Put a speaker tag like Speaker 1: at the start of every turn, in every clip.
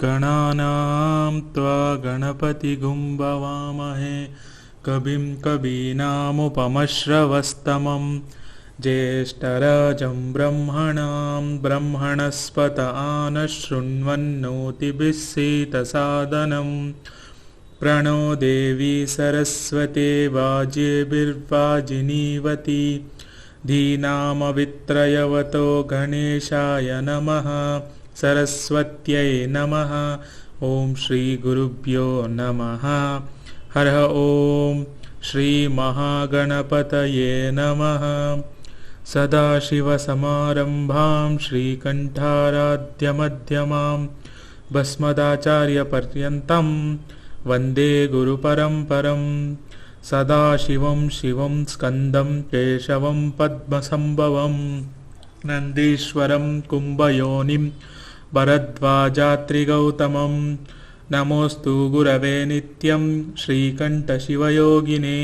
Speaker 1: गणानां त्वा गणपतिगुं भवामहे कविं कवीनामुपमश्रवस्तमं ज्येष्ठराजं ब्रह्मणां ब्रह्मणस्पत आनशृण्वन्नोतिभिः सीदसादनं प्रणो देवी सरस्वती वाजेभिर्वाजिनीवती धीनामवित्रयवतो गणेशाय नमः सरस्वत्यै नमः। ओम श्री गुरुभ्यो नमः। हरः ओम श्री महागणपतये नमः। सदाशिवसमारम्भां श्रीकण्ठाराध्यमध्यमां भस्मदाचार्यपर्यन्तं वन्दे गुरुपरम्परम्। सदाशिवं शिवं स्कन्दं केशवं पद्मसम्भवं नन्दीश्वरं कुम्भयोनिं भरद्वाजात्रिगौतमं नमोऽस्तु गुरवे नित्यं श्रीकण्ठशिवयोगिने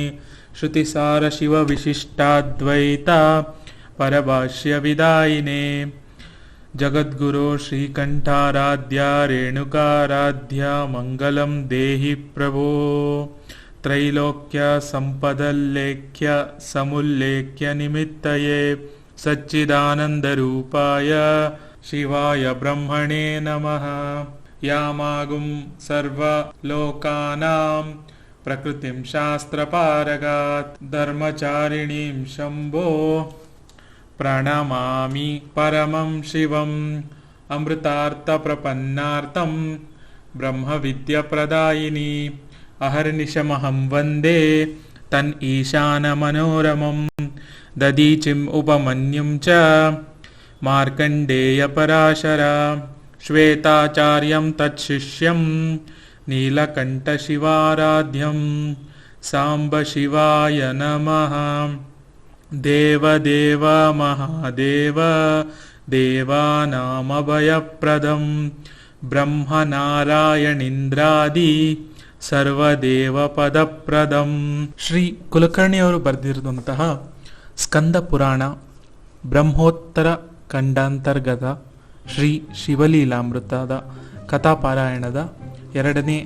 Speaker 1: श्रुतिसारशिवविशिष्टाद्वैता परभाष्यविदायिने जगद्गुरो श्रीकण्ठाराध्या रेणुकाराध्या मङ्गलं देहि प्रभो। त्रैलोक्य संपदल्लेख्य समुल्लेख्य निमित्तये सच्चिदानन्दरूपाय शिवाय ब्रह्मणे नमः। यामागुं सर्वलोकानां प्रकृतिं शास्त्रपारगात् धर्मचारिणीं शम्भो प्रणमामि परमं शिवम्। अमृतार्थप्रपन्नार्थं ब्रह्मविद्याप्रदायिनी अहर्निशमहं वन्दे तन् ईशानमनोरमं ददीचिम् उपमन्युं च मार्कण्डेयपराशरा श्वेताचार्यं तत्शिष्यं नीलकण्ठशिवाराध्यं साम्बशिवाय नमः। देवदेव महादेव देवानामभयप्रदं ಬ್ರಹ್ಮನಾರಾಯಣೀಂದ್ರಾದಿ ಸರ್ವದೇವ ಪದಪ್ರದಂ. ಶ್ರೀ ಕುಲಕರ್ಣಿಯವರು ಬರೆದಿರುವಂತಹ ಸ್ಕಂದ ಪುರಾಣ ಬ್ರಹ್ಮೋತ್ತರ ಖಂಡಾಂತರ್ಗತ ಶ್ರೀ ಶಿವಲೀಲಾಮೃತದ ಕಥಾಪಾರಾಯಣದ 2ನೇ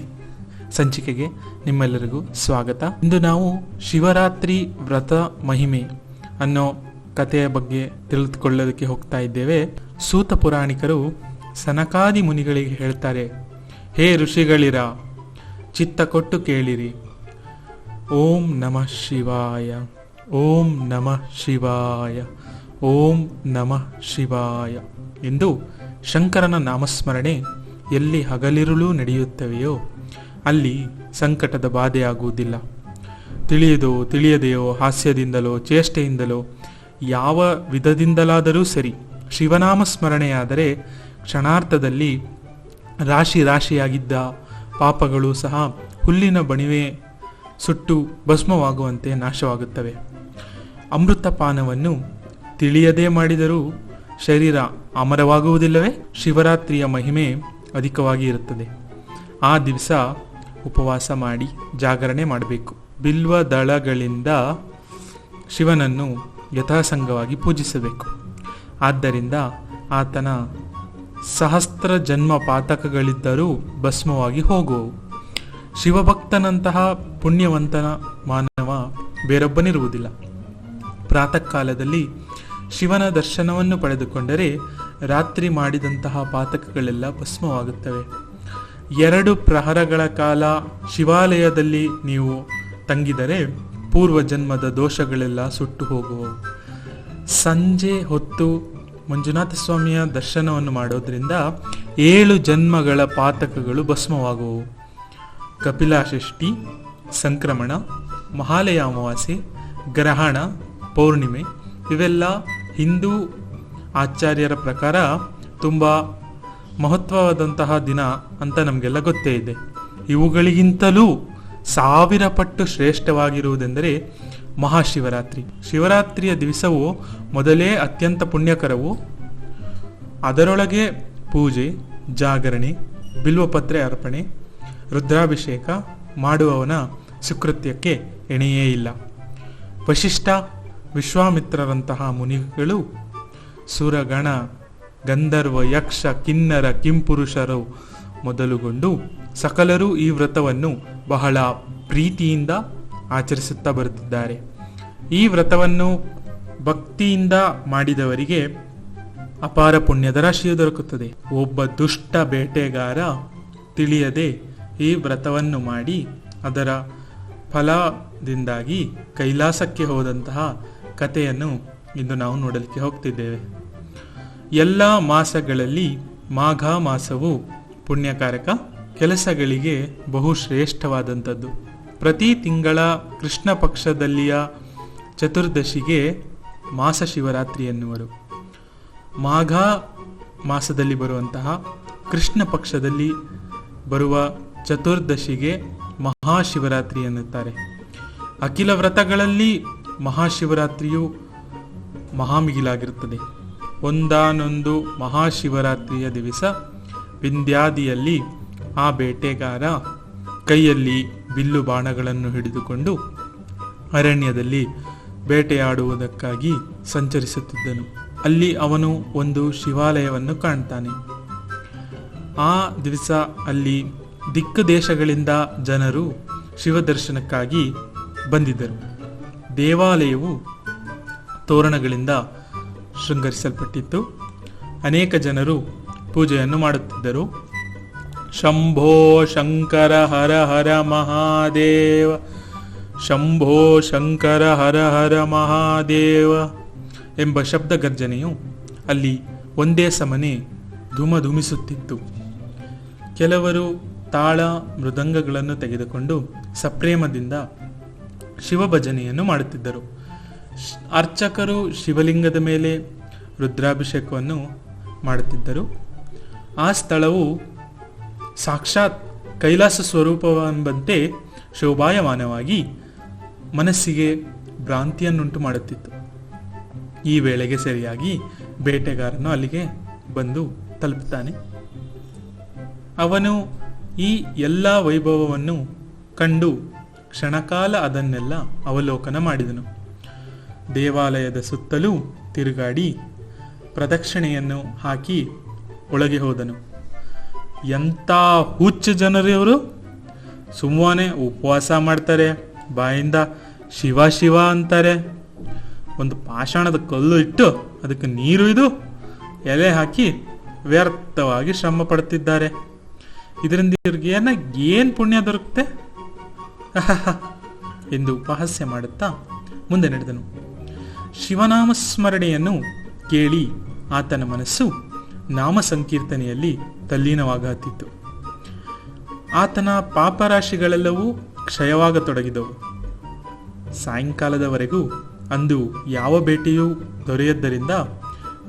Speaker 1: ಸಂಚಿಕೆಗೆ ನಿಮ್ಮೆಲ್ಲರಿಗೂ ಸ್ವಾಗತ. ಇಂದು ನಾವು ಶಿವರಾತ್ರಿ ವ್ರತ ಮಹಿಮೆ ಅನ್ನೋ ಕಥೆಯ ಬಗ್ಗೆ ತಿಳಿದುಕೊಳ್ಳೋದಕ್ಕೆ ಹೋಗ್ತಾ ಇದ್ದೇವೆ. ಸೂತ ಪುರಾಣಿಕರು ಸನಕಾದಿ ಮುನಿಗಳಿಗೆ ಹೇಳ್ತಾರೆ, ಹೇ ಋಷಿಗಳಿರ, ಚಿತ್ತ ಕೊಟ್ಟು ಕೇಳಿರಿ. ಓಂ ನಮಃ ಶಿವಾಯ, ಓಂ ನಮಃ ಶಿವಾಯ, ಓಂ ನಮಃ ಶಿವಾಯ ಎಂದು ಶಂಕರನ ನಾಮಸ್ಮರಣೆ ಎಲ್ಲಿ ಹಗಲಿರುಳು ನಡೆಯುತ್ತವೆಯೋ ಅಲ್ಲಿ ಸಂಕಟದ ಬಾಧೆಯಾಗುವುದಿಲ್ಲ. ತಿಳಿಯದೋ ತಿಳಿಯದೆಯೋ, ಹಾಸ್ಯದಿಂದಲೋ ಚೇಷ್ಟೆಯಿಂದಲೋ, ಯಾವ ವಿಧದಿಂದಲಾದರೂ ಸರಿ ಶಿವನಾಮ ಸ್ಮರಣೆಯಾದರೆ ಕ್ಷಣಾರ್ಥದಲ್ಲಿ ರಾಶಿ ರಾಶಿಯಾಗಿದ್ದ ಪಾಪಗಳು ಸಹ ಹುಲ್ಲಿನ ಬಣಿವೆ ಸುಟ್ಟು ಭಸ್ಮವಾಗುವಂತೆ ನಾಶವಾಗುತ್ತವೆ. ಅಮೃತಪಾನವನ್ನು ತಿಳಿಯದೇ ಮಾಡಿದರೂ ಶರೀರ ಅಮರವಾಗುವುದಿಲ್ಲವೇ? ಶಿವರಾತ್ರಿಯ ಮಹಿಮೆ ಅಧಿಕವಾಗಿ ಇರುತ್ತದೆ. ಆ ದಿವಸ ಉಪವಾಸ ಮಾಡಿ ಜಾಗರಣೆ ಮಾಡಬೇಕು. ಬಿಲ್ವ ದಳಗಳಿಂದ ಶಿವನನ್ನು ಯಥಾಸಂಗವಾಗಿ ಪೂಜಿಸಬೇಕು. ಆದ್ದರಿಂದ ಆತನ ಸಹಸ್ರ ಜನ್ಮ ಪಾತಕಗಳಿದ್ದರೂ ಭಸ್ಮವಾಗಿ ಹೋಗುವವು. ಶಿವಭಕ್ತನಂತಹ ಪುಣ್ಯವಂತನ ಮಾನವ ಬೇರೊಬ್ಬನಿರುವುದಿಲ್ಲ. ಪ್ರಾತಃ ಕಾಲದಲ್ಲಿ ಶಿವನ ದರ್ಶನವನ್ನು ಪಡೆದುಕೊಂಡರೆ ರಾತ್ರಿ ಮಾಡಿದಂತಹ ಪಾತಕಗಳೆಲ್ಲ ಭಸ್ಮವಾಗುತ್ತವೆ. 2 ಪ್ರಹರಗಳ ಕಾಲ ಶಿವಾಲಯದಲ್ಲಿ ನೀವು ತಂಗಿದರೆ ಪೂರ್ವ ಜನ್ಮದ ದೋಷಗಳೆಲ್ಲ ಸುಟ್ಟು ಹೋಗುವವು. ಸಂಜೆ ಹೊತ್ತು ಮಂಜುನಾಥ ಸ್ವಾಮಿಯ ದರ್ಶನವನ್ನು ಮಾಡೋದ್ರಿಂದ 7 ಜನ್ಮಗಳ ಪಾತಕಗಳು ಭಸ್ಮವಾಗುವವು. ಕಪಿಲಾಷಷ್ಠಿ, ಸಂಕ್ರಮಣ, ಮಹಾಲಯ ಅಮಾವಾಸ್ಯೆ, ಗ್ರಹಣ, ಪೌರ್ಣಿಮೆ ಇವೆಲ್ಲ ಹಿಂದೂ ಆಚಾರ್ಯರ ಪ್ರಕಾರ ತುಂಬ ಮಹತ್ವವಾದಂತಹ ದಿನ ಅಂತ ನಮಗೆಲ್ಲ ಗೊತ್ತೇ ಇದೆ. ಇವುಗಳಿಗಿಂತಲೂ 1000 ಪಟ್ಟು ಶ್ರೇಷ್ಠವಾಗಿರುವುದೆಂದರೆ ಮಹಾಶಿವರಾತ್ರಿ. ಶಿವರಾತ್ರಿಯ ದಿವಸವು ಮೊದಲೇ ಅತ್ಯಂತ ಪುಣ್ಯಕರವು. ಅದರೊಳಗೆ ಪೂಜೆ, ಜಾಗರಣೆ, ಬಿಲ್ವಪತ್ರೆ ಅರ್ಪಣೆ, ರುದ್ರಾಭಿಷೇಕ ಮಾಡುವವನ ಸುಕೃತ್ಯಕ್ಕೆ ಎಣೆಯೇ ಇಲ್ಲ. ವಶಿಷ್ಠ, ವಿಶ್ವಾಮಿತ್ರರಂತಹ ಮುನಿಗಳು ಸುರಗಣ, ಗಂಧರ್ವ, ಯಕ್ಷ, ಕಿನ್ನರ, ಕಿಂಪುರುಷರು ಮೊದಲುಗೊಂಡು ಸಕಲರು ಈ ವ್ರತವನ್ನು ಬಹಳ ಪ್ರೀತಿಯಿಂದ ಆಚರಿಸುತ್ತಾ ಬರುತ್ತಿದ್ದಾರೆ. ಈ ವ್ರತವನ್ನು ಭಕ್ತಿಯಿಂದ ಮಾಡಿದವರಿಗೆ ಅಪಾರ ಪುಣ್ಯದ ರಾಶಿಯು ದೊರಕುತ್ತದೆ. ಒಬ್ಬ ದುಷ್ಟ ಬೇಟೆಗಾರ ತಿಳಿಯದೆ ಈ ವ್ರತವನ್ನು ಮಾಡಿ ಅದರ ಫಲದಿಂದಾಗಿ ಕೈಲಾಸಕ್ಕೆ ಹೋದಂತಹ ಕಥೆಯನ್ನು ಇಂದು ನಾವು ನೋಡಲಿಕ್ಕೆ ಹೋಗ್ತಿದ್ದೇವೆ. ಎಲ್ಲ ಮಾಸಗಳಲ್ಲಿ ಮಾಘ ಮಾಸವು ಪುಣ್ಯಕಾರಕ ಕೆಲಸಗಳಿಗೆ ಬಹು ಶ್ರೇಷ್ಠವಾದಂಥದ್ದು. ಪ್ರತಿ ತಿಂಗಳ ಕೃಷ್ಣ ಪಕ್ಷದಲ್ಲಿಯ ಚತುರ್ದಶಿಗೆ ಮಾಸ ಶಿವರಾತ್ರಿ ಎನ್ನುವರು. ಮಾಘ ಮಾಸದಲ್ಲಿ ಬರುವಂತಹ ಕೃಷ್ಣ ಪಕ್ಷದಲ್ಲಿ ಬರುವ ಚತುರ್ದಶಿಗೆ ಮಹಾಶಿವರಾತ್ರಿ ಎನ್ನುತ್ತಾರೆ. ಅಖಿಲ ವ್ರತಗಳಲ್ಲಿ ಮಹಾಶಿವರಾತ್ರಿಯು ಮಹಾಮಿಗಿಲಾಗಿರುತ್ತದೆ. ಒಂದಾನೊಂದು ಮಹಾಶಿವರಾತ್ರಿಯ ದಿವಸ ವಿಂಧ್ಯಾದಿಯಲ್ಲಿ ಆ ಬೇಟೆಗಾರ ಕೈಯಲ್ಲಿ ಬಿಲ್ಲು ಬಾಣಗಳನ್ನು ಹಿಡಿದುಕೊಂಡು ಅರಣ್ಯದಲ್ಲಿ ಬೇಟೆಯಾಡುವುದಕ್ಕಾಗಿ ಸಂಚರಿಸುತ್ತಿದ್ದನು. ಅಲ್ಲಿ ಅವನು ಒಂದು ಶಿವಾಲಯವನ್ನು ಕಾಣ್ತಾನೆ. ಆ ದಿವಸ ಅಲ್ಲಿ ದಿಕ್ಕು ದೇಶಗಳಿಂದ ಜನರು ಶಿವದರ್ಶನಕ್ಕಾಗಿ ಬಂದಿದ್ದರು. ದೇವಾಲಯವು ತೋರಣಗಳಿಂದ ಶೃಂಗರಿಸಲ್ಪಟ್ಟಿತ್ತು. ಅನೇಕ ಜನರು ಪೂಜೆಯನ್ನು ಮಾಡುತ್ತಿದ್ದರು. ಶಂಭೋ ಶಂಕರ ಹರ ಹರ ಮಹಾದೇವ, ಶಂಭೋ ಶಂಕರ ಹರ ಹರ ಮಹಾದೇವ ಎಂಬ ಶಬ್ದ ಗರ್ಜನೆಯು ಅಲ್ಲಿ ಒಂದೇ ಸಮನೆ ಧುಮಧುಮಿಸುತ್ತಿತ್ತು. ಕೆಲವರು ತಾಳ ಮೃದಂಗಗಳನ್ನು ತೆಗೆದುಕೊಂಡು ಸಪ್ರೇಮದಿಂದ ಶಿವಭಜನೆಯನ್ನು ಮಾಡುತ್ತಿದ್ದರು. ಅರ್ಚಕರು ಶಿವಲಿಂಗದ ಮೇಲೆ ರುದ್ರಾಭಿಷೇಕವನ್ನು ಮಾಡುತ್ತಿದ್ದರು. ಆ ಸ್ಥಳವು ಸಾಕ್ಷಾತ್ ಕೈಲಾಸ ಸ್ವರೂಪವೆಂಬಂತೆ ಶೋಭಾಯಮಾನವಾಗಿ ಮನಸ್ಸಿಗೆ ಭ್ರಾಂತಿಯನ್ನುಂಟು ಮಾಡುತ್ತಿತ್ತು. ಈ ವೇಳೆಗೆ ಸರಿಯಾಗಿ ಬೇಟೆಗಾರನು ಅಲ್ಲಿಗೆ ಬಂದು ತಲುಪುತ್ತಾನೆ. ಅವನು ಈ ಎಲ್ಲ ವೈಭವವನ್ನು ಕಂಡು ಕ್ಷಣಕಾಲ ಅದನ್ನೆಲ್ಲ ಅವಲೋಕನ ಮಾಡಿದನು. ದೇವಾಲಯದ ಸುತ್ತಲೂ ತಿರುಗಾಡಿ ಪ್ರದಕ್ಷಿಣೆಯನ್ನು ಹಾಕಿ ಒಳಗೆ ಹೋದನು. ಎಂಥ ಹುಚ್ಚು ಜನರು ಇವರು! ಸುಮ್ಮನೆ ಉಪವಾಸ ಮಾಡ್ತಾರೆ, ಬಾಯಿಂದ ಶಿವ ಶಿವ ಅಂತಾರೆ. ಒಂದು ಪಾಷಾಣದ ಕಲ್ಲು ಇಟ್ಟು ಅದಕ್ಕೆ ನೀರು ಇದು ಎಲೆ ಹಾಕಿ ವ್ಯರ್ಥವಾಗಿ ಶ್ರಮ ಪಡ್ತಿದ್ದಾರೆ. ಇದರಿಂದ ಇವ್ರಿಗೆ ಏನು ಪುಣ್ಯ ದೊರಕುತ್ತೆ ಎಂದು ಉಪಹಾಸ್ಯ ಮಾಡುತ್ತಾ ಮುಂದೆ ನಡೆದನು. ಶಿವನಾಮಸ್ಮರಣೆಯನ್ನು ಕೇಳಿ ಆತನ ಮನಸ್ಸು ನಾಮ ಸಂಕೀರ್ತನೆಯಲ್ಲಿ ತಲ್ಲೀನವಾಗತ್ತಿತ್ತು. ಆತನ ಪಾಪರಾಶಿಗಳೆಲ್ಲವೂ ಕ್ಷಯವಾಗತೊಡಗಿದವು. ಸಾಯಂಕಾಲದವರೆಗೂ ಅಂದು ಯಾವ ಭೇಟಿಯೂ ದೊರೆಯದ್ದರಿಂದ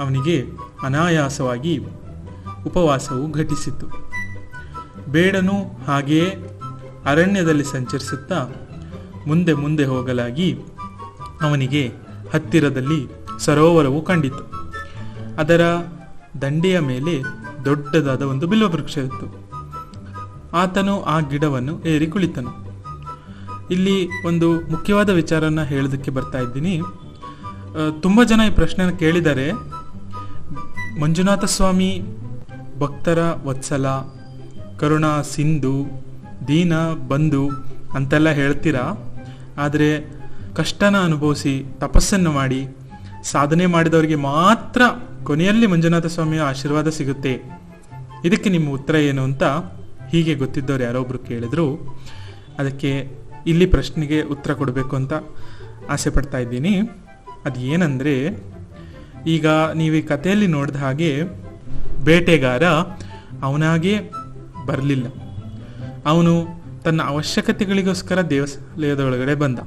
Speaker 1: ಅವನಿಗೆ ಅನಾಯಾಸವಾಗಿ ಉಪವಾಸವು ಘಟಿಸಿತು. ಬೇಡನು ಹಾಗೆಯೇ ಅರಣ್ಯದಲ್ಲಿ ಸಂಚರಿಸುತ್ತಾ ಮುಂದೆ ಮುಂದೆ ಹೋಗಲಾಗಿ ಅವನಿಗೆ ಹತ್ತಿರದಲ್ಲಿ ಸರೋವರವು ಕಂಡಿತು. ಅದರ ದಂಡೆಯ ಮೇಲೆ ದೊಡ್ಡದಾದ ಒಂದು ಬಿಲ್ವ ವೃಕ್ಷ ಇತ್ತು. ಆತನು ಆ ಗಿಡವನ್ನು ಏರಿ ಕುಳಿತನು. ಇಲ್ಲಿ ಒಂದು ಮುಖ್ಯವಾದ ವಿಚಾರನ ಹೇಳೋದಕ್ಕೆ ಬರ್ತಾ ಇದ್ದೀನಿ. ತುಂಬ ಜನ ಈ ಪ್ರಶ್ನೆನ ಕೇಳಿದ್ದಾರೆ. ಮಂಜುನಾಥ ಸ್ವಾಮಿ ಭಕ್ತರ ವತ್ಸಲ, ಕರುಣಾ ಸಿಂಧು, ದೀನ ಬಂಧು ಅಂತೆಲ್ಲ ಹೇಳ್ತೀರಾ, ಆದರೆ ಕಷ್ಟನ ಅನುಭವಿಸಿ ತಪಸ್ಸನ್ನು ಮಾಡಿ ಸಾಧನೆ ಮಾಡಿದವರಿಗೆ ಮಾತ್ರ ಕೊನೆಯಲ್ಲಿ ಮಂಜುನಾಥ ಸ್ವಾಮಿಯ ಆಶೀರ್ವಾದ ಸಿಗುತ್ತೆ. ಇದಕ್ಕೆ ನಿಮ್ಮ ಉತ್ತರ ಏನು ಅಂತ ಹೀಗೆ ಗೊತ್ತಿದ್ದವ್ರು ಯಾರೊಬ್ರು ಕೇಳಿದ್ರು. ಅದಕ್ಕೆ ಇಲ್ಲಿ ಪ್ರಶ್ನೆಗೆ ಉತ್ತರ ಕೊಡಬೇಕು ಅಂತ ಆಸೆ ಪಡ್ತಾ ಇದ್ದೀನಿ. ಅದು ಏನಂದರೆ, ಈಗ ನೀವು ಈ ಕಥೆಯಲ್ಲಿ ನೋಡಿದ ಹಾಗೆ ಬೇಟೆಗಾರ ಅವನಾಗೇ ಬರಲಿಲ್ಲ. ಅವನು ತನ್ನ ಅವಶ್ಯಕತೆಗಳಿಗೋಸ್ಕರ ದೇವಾಲಯದ ಒಳಗಡೆ ಬಂದ.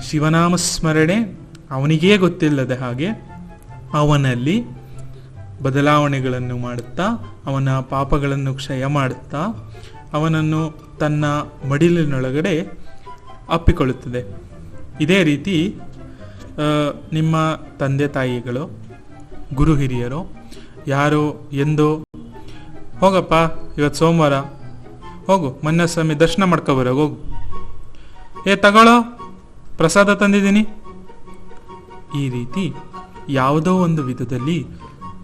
Speaker 1: ಶಿವನಾಮಸ್ಮರಣೆ ಅವನಿಗೇ ಗೊತ್ತಿಲ್ಲದ ಹಾಗೆ ಅವನಲ್ಲಿ ಬದಲಾವಣೆಗಳನ್ನು ಮಾಡುತ್ತಾ, ಅವನ ಪಾಪಗಳನ್ನು ಕ್ಷಯ ಮಾಡುತ್ತಾ ಅವನನ್ನು ತನ್ನ ಮಡಿಲಿನೊಳಗಡೆ ಅಪ್ಪಿಕೊಳ್ಳುತ್ತದೆ. ಇದೇ ರೀತಿ ನಿಮ್ಮ ತಂದೆ ತಾಯಿಗಳು, ಗುರು ಹಿರಿಯರು ಯಾರೋ ಎಂದೋ, ಹೋಗಪ್ಪ ಇವತ್ತು ಸೋಮವಾರ, ಹೋಗು ಮನ್ನಸ್ವಾಮಿ ದರ್ಶನ ಮಾಡ್ಕೊಬರ, ಹೋಗು, ತಗೊಳ್ಳೋ ಪ್ರಸಾದ ತಂದಿದ್ದೀನಿ, ಈ ರೀತಿ ಯಾವುದೋ ಒಂದು ವಿಧದಲ್ಲಿ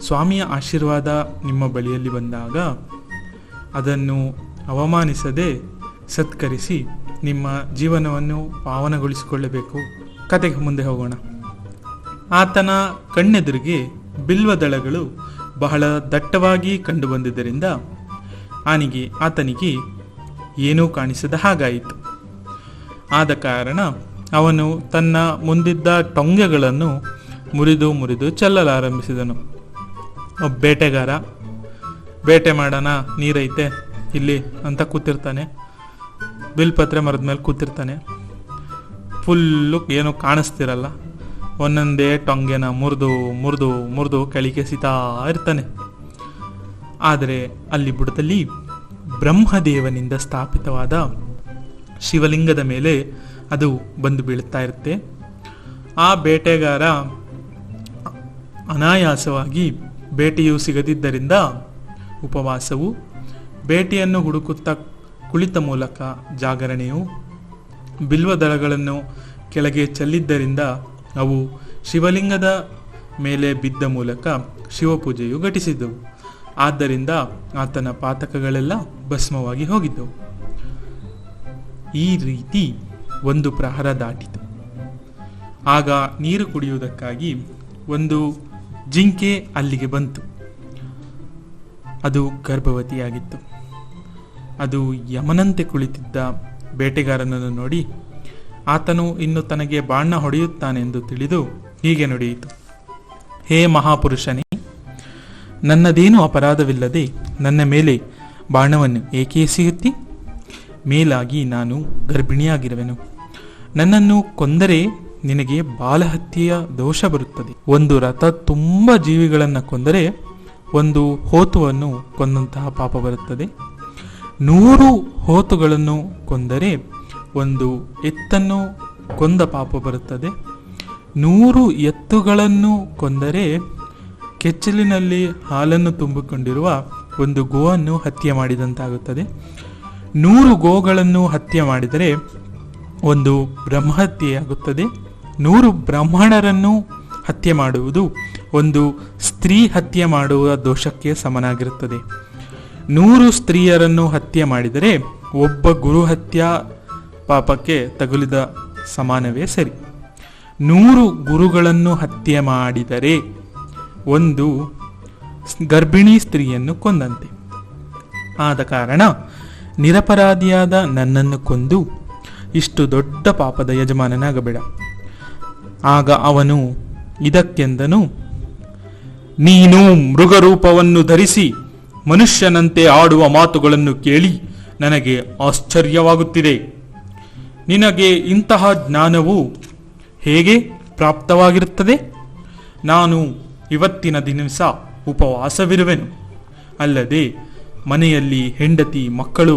Speaker 1: ಸ್ವಾಮಿಯ ಆಶೀರ್ವಾದ ನಿಮ್ಮ ಬಳಿಯಲ್ಲಿ ಬಂದಾಗ ಅದನ್ನು ಅವಮಾನಿಸದೆ ಸತ್ಕರಿಸಿ ನಿಮ್ಮ ಜೀವನವನ್ನು ಪಾವನಗೊಳಿಸಿಕೊಳ್ಳಬೇಕು. ಕತೆಗೆ ಮುಂದೆ ಹೋಗೋಣ. ಆತನ ಕಣ್ಣೆದುರಿಗೆ ಬಿಲ್ವದಳಗಳು ಬಹಳ ದಟ್ಟವಾಗಿ ಕಂಡುಬಂದಿದ್ದರಿಂದ ಆತನಿಗೆ ಏನೂ ಕಾಣಿಸದ ಹಾಗಾಯಿತು. ಆದ ಕಾರಣ ಅವನು ತನ್ನ ಮುಂದಿದ್ದ ಟೊಂಗೆಗಳನ್ನು ಮುರಿದು ಮುರಿದು ಚೆಲ್ಲಲಾರಂಭಿಸಿದನು. ಒಬ್ಬ ಬೇಟೆಗಾರ ಬೇಟೆ ಮಾಡೋಣ, ನೀರೈತೆ ಇಲ್ಲಿ ಅಂತ ಕೂತಿರ್ತಾನೆ. ಬಿಲ್ಪತ್ರೆ ಮರದ ಮೇಲೆ ಕೂತಿರ್ತಾನೆ. ಫುಲ್ಲು ಏನೂ ಕಾಣಿಸ್ತಿರಲ್ಲ. ಒಂದೊಂದೇ ಟೊಂಗೆನ ಮುರಿದು ಮುರಿದು ಮುರಿದು ಕೆಳಗೆ ಸಿತಾ ಇರ್ತಾನೆ. ಆದರೆ ಅಲ್ಲಿ ಬುಡದಲ್ಲಿ ಬ್ರಹ್ಮದೇವನಿಂದ ಸ್ಥಾಪಿತವಾದ ಶಿವಲಿಂಗದ ಮೇಲೆ ಅದು ಬಂದು ಬೀಳುತ್ತಾ ಇರುತ್ತೆ. ಆ ಬೇಟೆಗಾರ ಅನಾಯಾಸವಾಗಿ ಬೇಟೆಯು ಸಿಗದಿದ್ದರಿಂದ ಉಪವಾಸವು, ಬೇಟೆಯನ್ನು ಹುಡುಕುತ್ತಾ ಕುಳಿತ ಮೂಲಕ ಜಾಗರಣೆಯು, ಬಿಲ್ವದಳಗಳನ್ನು ಕೆಳಗೆ ಚೆಲ್ಲಿದ್ದರಿಂದ ಅವು ಶಿವಲಿಂಗದ ಮೇಲೆ ಬಿದ್ದ ಮೂಲಕ ಶಿವಪೂಜೆಯು ಘಟಿಸಿದ್ದವು. ಆದ್ದರಿಂದ ಆತನ ಪಾತಕಗಳೆಲ್ಲ ಭಸ್ಮವಾಗಿ ಹೋಗಿದ್ದವು. ಈ ರೀತಿ ಒಂದು ಪ್ರಹರ ದಾಟಿತು. ಆಗ ನೀರು ಕುಡಿಯುವುದಕ್ಕಾಗಿ ಒಂದು ಜಿಂಕೆ ಅಲ್ಲಿಗೆ ಬಂತು. ಅದು ಗರ್ಭವತಿಯಾಗಿತ್ತು. ಅದು ಯಮನಂತೆ ಕುಳಿತಿದ್ದ ಬೇಟೆಗಾರನನ್ನು ನೋಡಿ ಆತನು ಇನ್ನು ತನಗೆ ಬಾಣ ಹೊಡೆಯುತ್ತಾನೆಂದು ತಿಳಿದು ಹೀಗೆ ನುಡಿಯಿತು: ಹೇ ಮಹಾಪುರುಷನೇ, ನನ್ನದೇನು ಅಪರಾಧವಿಲ್ಲದೆ ನನ್ನ ಮೇಲೆ ಬಾಣವನ್ನು ಏಕೆ ಎಸೆಯುತ್ತಿ? ಮೇಲಾಗಿ ನಾನು ಗರ್ಭಿಣಿಯಾಗಿರುವೆನು. ನನ್ನನ್ನು ಕೊಂದರೆ ನಿನಗೆ ಬಾಲಹತ್ಯೆಯ ದೋಷ ಬರುತ್ತದೆ. ಒಂದು ರಥ ತುಂಬ ಜೀವಿಗಳನ್ನು ಕೊಂದರೆ ಒಂದು ಹೋತುವನ್ನು ಕೊಂದಂತಹ ಪಾಪ ಬರುತ್ತದೆ. 100 ಹೋತುಗಳನ್ನು ಕೊಂದರೆ ಒಂದು ಎತ್ತನ್ನು ಕೊಂದ ಪಾಪ ಬರುತ್ತದೆ. 100 ಎತ್ತುಗಳನ್ನು ಕೊಂದರೆ ಕೆಚ್ಚಲಿನಲ್ಲಿ ಹಾಲನ್ನು ತುಂಬಿಕೊಂಡಿರುವ ಒಂದು ಗೋವನ್ನು ಹತ್ಯೆ ಮಾಡಿದಂತಾಗುತ್ತದೆ. 100 ಗೋಗಳನ್ನು ಹತ್ಯೆ ಮಾಡಿದರೆ ಒಂದು ಬ್ರಹ್ಮಹತ್ಯೆಯಾಗುತ್ತದೆ. 100 ಬ್ರಾಹ್ಮಣರನ್ನು ಹತ್ಯೆ ಮಾಡುವುದು ಒಂದು ಸ್ತ್ರೀ ಹತ್ಯೆ ಮಾಡುವ ದೋಷಕ್ಕೆ ಸಮನಾಗಿರುತ್ತದೆ. 100 ಸ್ತ್ರೀಯರನ್ನು ಹತ್ಯೆ ಮಾಡಿದರೆ ಒಬ್ಬ ಗುರು ಹತ್ಯಾ ಪಾಪಕ್ಕೆ ತಗುಲಿದ ಸಮಾನವೇ ಸರಿ. 100 ಗುರುಗಳನ್ನು ಹತ್ಯೆ ಮಾಡಿದರೆ ಒಂದು ಗರ್ಭಿಣಿ ಸ್ತ್ರೀಯನ್ನು ಕೊಂದಂತೆ. ಆದ ಕಾರಣ ನಿರಪರಾಧಿಯಾದ ನನ್ನನ್ನು ಕೊಂದು ಇಷ್ಟು ದೊಡ್ಡ ಪಾಪದ ಯಜಮಾನನಾಗಬೇಡ. ಆಗ ಅವನು ಇದಕ್ಕೆಂದನು: ನೀನು ಮೃಗರೂಪವನ್ನು ಧರಿಸಿ ಮನುಷ್ಯನಂತೆ ಆಡುವ ಮಾತುಗಳನ್ನು ಕೇಳಿ ನನಗೆ ಆಶ್ಚರ್ಯವಾಗುತ್ತಿದೆ. ನಿನಗೆ ಇಂತಹ ಜ್ಞಾನವು ಹೇಗೆ ಪ್ರಾಪ್ತವಾಗಿರುತ್ತದೆ? ನಾನು ಇವತ್ತಿನ ದಿವಸ ಉಪವಾಸವಿರುವೆನು. ಅಲ್ಲದೆ ಮನೆಯಲ್ಲಿ ಹೆಂಡತಿ ಮಕ್ಕಳು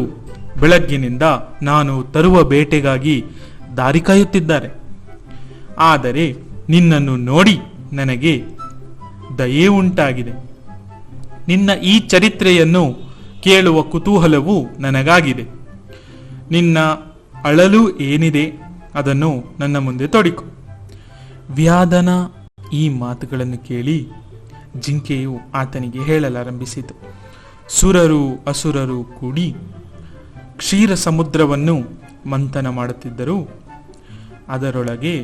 Speaker 1: ಬೆಳಗ್ಗಿನಿಂದ ನಾನು ತರುವ ಬೇಟೆಗಾಗಿ ದಾರಿ ಕಾಯುತ್ತಿದ್ದಾರೆ. ಆದರೆ ನಿನ್ನನ್ನು ನೋಡಿ ನನಗೆ ದಯೆ ಉಂಟಾಗಿದೆ. ನಿನ್ನ ಈ ಚರಿತ್ರೆಯನ್ನು ಕೇಳುವ ಕುತೂಹಲವು ನನಗಾಗಿದೆ. ನಿನ್ನ ಅಳಲು ಏನಿದೆ ಅದನ್ನು ನನ್ನ ಮುಂದೆ ತೊಡಿಕು. ವ್ಯಾಧನ ಈ ಮಾತುಗಳನ್ನು ಕೇಳಿ ಜಿಂಕೆಯು ಆತನಿಗೆ ಹೇಳಲಾರಂಭಿಸಿತು: ಸುರರು ಅಸುರರು ಕೂಡಿ ಕ್ಷೀರ ಸಮುದ್ರವನ್ನು ಮಂಥನ ಮಾಡುತ್ತಿದ್ದರು. ಅದರೊಳಗೆ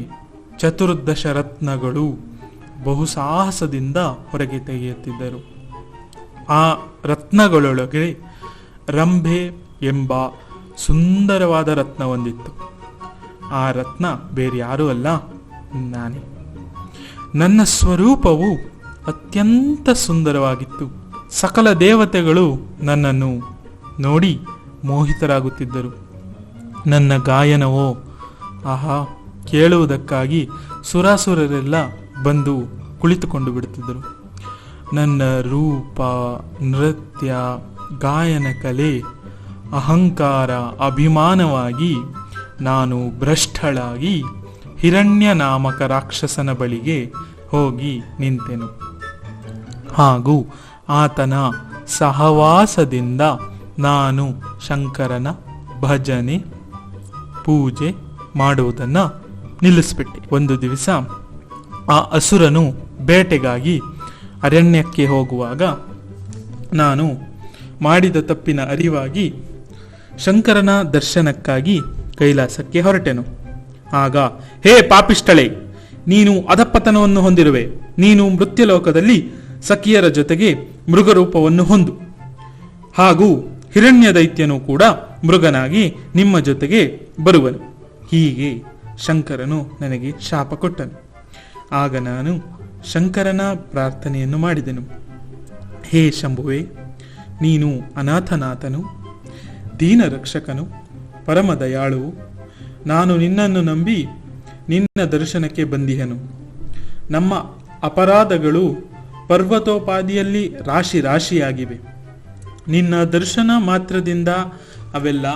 Speaker 1: 14 ರತ್ನಗಳು ಬಹುಸಾಹಸದಿಂದ ಹೊರಗೆ ತೆಗೆಯುತ್ತಿದ್ದರು. ಆ ರತ್ನಗಳೊಳಗೆ ರಂಭೆ ಎಂಬ ಸುಂದರವಾದ ರತ್ನ ಹೊಂದಿತ್ತು. ಆ ರತ್ನ ಬೇರೆ ಯಾರೂ ಅಲ್ಲ, ನಾನೇ. ನನ್ನ ಸ್ವರೂಪವು ಅತ್ಯಂತ ಸುಂದರವಾಗಿತ್ತು. ಸಕಲ ದೇವತೆಗಳು ನನ್ನನ್ನು ನೋಡಿ ಮೋಹಿತರಾಗುತ್ತಿದ್ದರು. ನನ್ನ ಗಾಯನವೋ ಆಹಾ, ಕೇಳುವುದಕ್ಕಾಗಿ ಸುರಾಸುರರೆಲ್ಲ ಬಂದು ಕುಳಿತುಕೊಂಡು ಬಿಡುತ್ತಿದ್ದರು. ನನ್ನ ರೂಪ, ನೃತ್ಯ, ಗಾಯನ ಕಲೆ, ಅಹಂಕಾರ, ಅಭಿಮಾನವಾಗಿ ನಾನು ಭ್ರಷ್ಟಳಾಗಿ ಹಿರಣ್ಯ ನಾಮಕ ರಾಕ್ಷಸನ ಬಳಿಗೆ ಹೋಗಿ ನಿಂತೆನು. ಹಾಗೂ ಆತನ ಸಹವಾಸದಿಂದ ನಾನು ಶಂಕರನ ಭಜನೆ ಪೂಜೆ ಮಾಡುವುದನ್ನು ನಿಲ್ಲಿಸ್ಬಿಟ್ಟೆ. ಒಂದು ದಿವಸ ಆ ಅಸುರನು ಬೇಟೆಗಾಗಿ ಅರಣ್ಯಕ್ಕೆ ಹೋಗುವಾಗ ನಾನು ಮಾಡಿದ ತಪ್ಪಿನ ಅರಿವಾಗಿ ಶಂಕರನ ದರ್ಶನಕ್ಕಾಗಿ ಕೈಲಾಸಕ್ಕೆ ಹೊರಟೆನು. ಆಗ, ಹೇ ಪಾಪಿಷ್ಟಳೆ, ನೀನು ಅಧಪತನವನ್ನು ಹೊಂದಿರುವೆ. ನೀನು ಮೃತ್ಯುಲೋಕದಲ್ಲಿ ಸಖಿಯರ ಜೊತೆಗೆ ಮೃಗರೂಪವನ್ನು ಹೊಂದು, ಹಾಗೂ ಹಿರಣ್ಯ ದೈತ್ಯನು ಕೂಡ ಮೃಗನಾಗಿ ನಿಮ್ಮ ಜೊತೆಗೆ ಬರುವನು. ಹೀಗೆ ಶಂಕರನು ನನಗೆ ಶಾಪ ಕೊಟ್ಟನು. ಆಗ ನಾನು ಶಂಕರನ ಪ್ರಾರ್ಥನೆಯನ್ನು ಮಾಡಿದೆನು. ಹೇ ಶಂಭುವೆ, ನೀನು ಅನಾಥನಾಥನು, ದೀನ ರಕ್ಷಕನು, ಪರಮ ದಯಾಳುವು. ನಾನು ನಿನ್ನನ್ನು ನಂಬಿ ನಿನ್ನ ದರ್ಶನಕ್ಕೆ ಬಂದಿಹೆನು. ನಮ್ಮ ಅಪರಾಧಗಳು ಪರ್ವತೋಪಾದಿಯಲ್ಲಿ ರಾಶಿ ರಾಶಿಯಾಗಿವೆ. ನಿನ್ನ ದರ್ಶನ ಮಾತ್ರದಿಂದ ಅವೆಲ್ಲ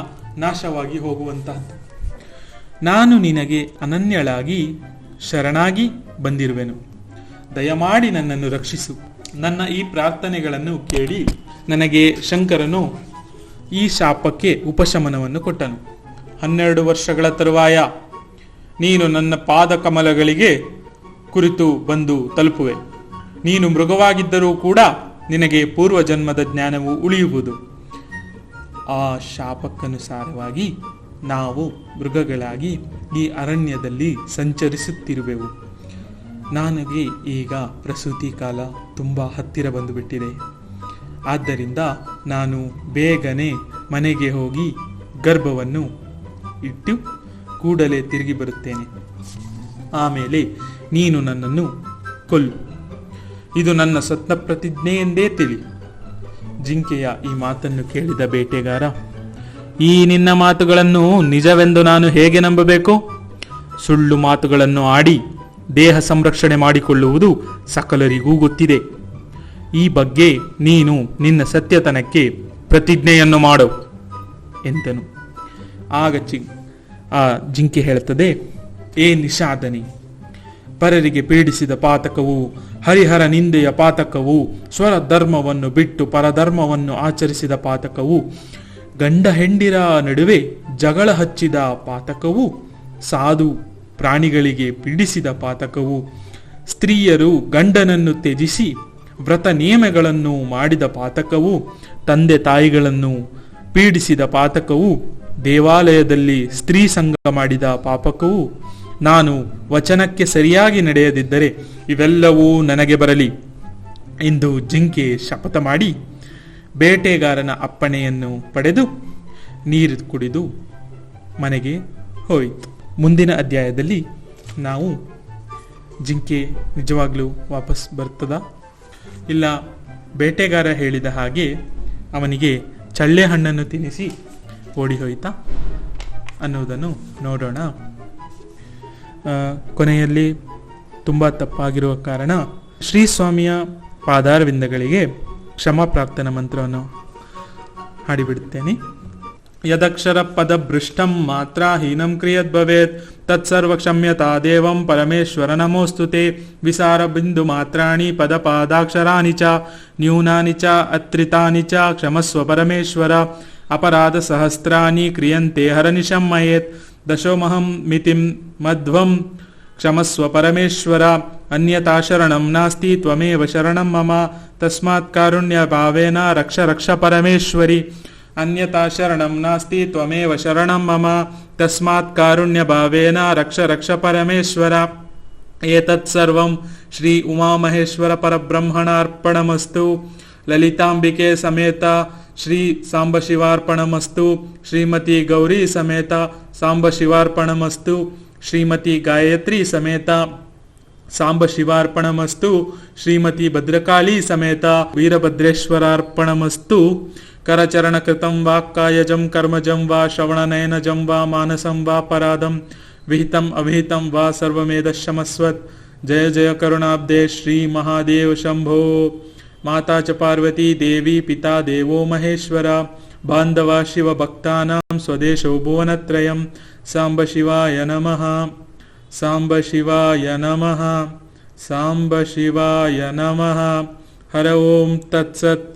Speaker 1: ನಾಶವಾಗಿ ಹೋಗುವಂತಹದ್ದು. ನಾನು ನಿನಗೆ ಅನನ್ಯಳಾಗಿ ಶರಣಾಗಿ ಬಂದಿರುವೆನು. ದಯಮಾಡಿ ನನ್ನನ್ನು ರಕ್ಷಿಸು. ನನ್ನ ಈ ಪ್ರಾರ್ಥನೆಗಳನ್ನು ಕೇಳಿ ನನಗೆ ಶಂಕರನು ಈ ಶಾಪಕ್ಕೆ ಉಪಶಮನವನ್ನು ಕೊಟ್ಟನು. 12 ವರ್ಷಗಳ ತರುವಾಯ ನೀನು ನನ್ನ ಪಾದ ಕಮಲಗಳಿಗೆ ಕುರಿತು ಬಂದು ತಲುಪುವೆ. ನೀನು ಮೃಗವಾಗಿದ್ದರೂ ಕೂಡ ನಿನಗೆ ಪೂರ್ವಜನ್ಮದ ಜ್ಞಾನವು ಉಳಿಯುವುದು. ಆ ಶಾಪಕ್ಕನುಸಾರವಾಗಿ ನಾವು ಮೃಗಗಳಾಗಿ ಈ ಅರಣ್ಯದಲ್ಲಿ ಸಂಚರಿಸುತ್ತಿರುವೆವು. ನನಗೆ ಈಗ ಪ್ರಸೂತಿ ಕಾಲ ತುಂಬ ಹತ್ತಿರ ಬಂದುಬಿಟ್ಟಿದೆ. ಆದ್ದರಿಂದ ನಾನು ಬೇಗನೆ ಮನೆಗೆ ಹೋಗಿ ಗರ್ಭವನ್ನು ಇಟ್ಟು ಕೂಡಲೇ ತಿರುಗಿ ಬರುತ್ತೇನೆ. ಆಮೇಲೆ ನೀನು ನನ್ನನ್ನು ಕೊಲ್ಲು. ಇದು ನನ್ನ ಸತ್ನ ಪ್ರತಿಜ್ಞೆ ಎಂದೇ ತಿಳಿ. ಜಿಂಕೆಯ ಈ ಮಾತನ್ನು ಕೇಳಿದ ಬೇಟೆಗಾರ, ಈ ನಿನ್ನ ಮಾತುಗಳನ್ನು ನಿಜವೆಂದು ನಾನು ಹೇಗೆ ನಂಬಬೇಕು? ಸುಳ್ಳು ಮಾತುಗಳನ್ನು ಆಡಿ ದೇಹ ಸಂರಕ್ಷಣೆ ಮಾಡಿಕೊಳ್ಳುವುದು ಸಕಲರಿಗೂ ಗೊತ್ತಿದೆ. ಈ ಬಗ್ಗೆ ನೀನು ನಿನ್ನ ಸತ್ಯತನಕ್ಕೆ ಪ್ರತಿಜ್ಞೆಯನ್ನು ಮಾಡು ಎಂದನು. ಆಗ ಆ ಜಿಂಕೆ ಹೇಳುತ್ತದೆ, ಏ ನಿಷಾದನಿ, ಪರರಿಗೆ ಪೀಡಿಸಿದ ಪಾತಕವು, ಹರಿಹರ ನಿಂದೆಯ ಪಾತಕವು, ಸ್ವರಧರ್ಮವನ್ನು ಬಿಟ್ಟು ಪರಧರ್ಮವನ್ನು ಆಚರಿಸಿದ ಪಾತಕವು, ಗಂಡ ಹೆಂಡಿರ ನಡುವೆ ಜಗಳ ಹಚ್ಚಿದ ಪಾತಕವು, ಸಾಧು ಪ್ರಾಣಿಗಳಿಗೆ ಪೀಡಿಸಿದ ಪಾತಕವು, ಸ್ತ್ರೀಯರು ಗಂಡನನ್ನು ತ್ಯಜಿಸಿ ವ್ರತ ನಿಯಮಗಳನ್ನು ಮಾಡಿದ ಪಾತಕವು, ತಂದೆ ತಾಯಿಗಳನ್ನು ಪೀಡಿಸಿದ ಪಾತಕವು, ದೇವಾಲಯದಲ್ಲಿ ಸ್ತ್ರೀ ಸಂಗ ಮಾಡಿದ ಪಾಪಕವು, ನಾನು ವಚನಕ್ಕೆ ಸರಿಯಾಗಿ ನಡೆಯದಿದ್ದರೆ ಇವೆಲ್ಲವೂ ನನಗೆ ಬರಲಿ ಎಂದು ಜಿಂಕೆ ಶಪಥ ಮಾಡಿ ಬೇಟೆಗಾರನ ಅಪ್ಪಣೆಯನ್ನು ಪಡೆದು ನೀರು ಕುಡಿದು ಮನೆಗೆ ಹೋಯಿತು. ಮುಂದಿನ ಅಧ್ಯಾಯದಲ್ಲಿ ನಾವು ಜಿಂಕೆ ನಿಜವಾಗ್ಲೂ ವಾಪಸ್ ಬರ್ತದ, ಇಲ್ಲ ಬೇಟೆಗಾರ ಹೇಳಿದ ಹಾಗೆ ಅವನಿಗೆ ಚಳ್ಳೆ ಹಣ್ಣನ್ನು ತಿನ್ನಿಸಿ ಓಡಿ ಹೋಯ್ತಾ ಅನ್ನುವುದನ್ನು ನೋಡೋಣ. ಕೊನೆಯಲ್ಲಿ ತುಂಬ ತಪ್ಪಾಗಿರುವ ಕಾರಣ ಶ್ರೀ ಸ್ವಾಮಿಯ ಪಾದಾರವಿಂದಗಳಿಗೆ ಕ್ಷಮಾ ಪ್ರಾರ್ಥನಾ ಮಂತ್ರವನ್ನು ಹಾಡಿಬಿಡುತ್ತೇನೆ. ಯದಕ್ಷರ ಪದ ಭೃಷ್ಟಂ ಮಾತ್ರಾಹೀನಂ ಕ್ರಿಯದ್ಭವೇತ್ ತತ್ಸರ್ವ ಕ್ಷಮ್ಯತಾ ದೇವಂ ಪರಮೇಶ್ವರ ನಮೋಸ್ತುತೆ. ವಿಸಾರ ಬಿಂದು ಮಾತ್ರಾಣಿ ಪದ ಪಾದಾಕ್ಷರಾಣಿ ಚ ನ್ಯೂನಾನಿ ಚ ಅತ್ರಿತಾನಿ ಚ ಕ್ಷಮಸ್ವ ಪರಮೇಶ್ವರ. ಅಪರಾಧ ಸಹಸ್ರಾಣಿ ಕ್ರಿಯಂತೆ ಹರನಿಶಂ ಮಯೇತ್ ದಶೋಮಹಂ ಮಿತಿಂ ಮಧ್ವಂ ಕ್ಷಮಸ್ವ ಪರಮೇಶ್ವರ. ಅನ್ಯತಾ ಶರಣಂ ನಾಸ್ತಿ ತ್ವಮೇವ ಶರಣಂ ಮಮ ತಸ್ಮಾತ್ ಕಾರುಣ್ಯ ಭಾವೇನ ರಕ್ಷ ರಕ್ಷ ಪರಮೇಶ್ವರಿ. ಅನ್ಯತಾ ಶರಣಂ ನಾಸ್ತಿ ತ್ವಮೇವ ಶರಣಂ ಮಮ ತಸ್ಮಾತ್ ಕಾರುಣ್ಯ ಭಾವೇನ ರಕ್ಷ ರಕ್ಷ ಪರಮೇಶ್ವರ. ಏತತ್ ಸರ್ವಂ ಶ್ರೀ ಉಮಾಮಹೇಶ್ವರ ಪರಬ್ರಹ್ಮಣಾರ್ಪಣಮಸ್ತು. ಲಲಿತಾಂಬಿಕೆ ಸಮೇತ ಶ್ರೀ ಸಾಂಬಶಿವಾರ್ಪಣಮಸ್ತು. ಶ್ರೀಮತಿ ಗೌರಿ ಸಮೇತ ಸಾಂಬಶಿವಾರ್ಪಣಮಸ್ತು. ಶ್ರೀಮತಿ ಗಾಯತ್ರಿ ಸಮೇತ ಸಾಂಬಶಿವಾರ್ಪಣಮಸ್ತು. ಶ್ರೀಮತಿ ಭದ್ರಕಾಳಿ ಸಮೇತ ವೀರಭದ್ರೇಶ್ವರಾರ್ಪಣಮಸ್ತು. ಕರಚರಣ ಕೃತಂ ವಾ ಕಾಯಜಂ ಕರ್ಮಜಂ ವಾ ಶ್ರವಣನಯನಜಂ ವಾ ಮಾನಸಂ ವಾ ಪರಾಧಂ ವಿಹಿತಂ ಅವಿಹಿತಂ ವಾ ಸರ್ವಮೇಧಶಮಸ್ವತ್. ಜಯ ಜಯ ಕರುಣಾಬ್ಧೆ ಶ್ರೀ ಮಹಾದೇವ ಶಂಭೋ. ಮಾತಾ ಚ ಪಾರ್ವತಿ ದೇವಿ ಪಿತಾ ದೇವೋ ಮಹೇಶ್ವರ. ಬಾಂಧವ ಶಿವ ಭಕ್ತಾನಾಂ ಸ್ವದೇಶೋ ಭುವನತ್ರಯಂ. ಸಾಂಬ ಶಿವಾಯ ನಮಃ. ಸಾಂಬ ಶಿವಾಯ ನಮಃ. ಸಾಂಬ ಶಿವಾಯ ನಮಃ. ಹರ ಓಂ ತತ್ಸತ್.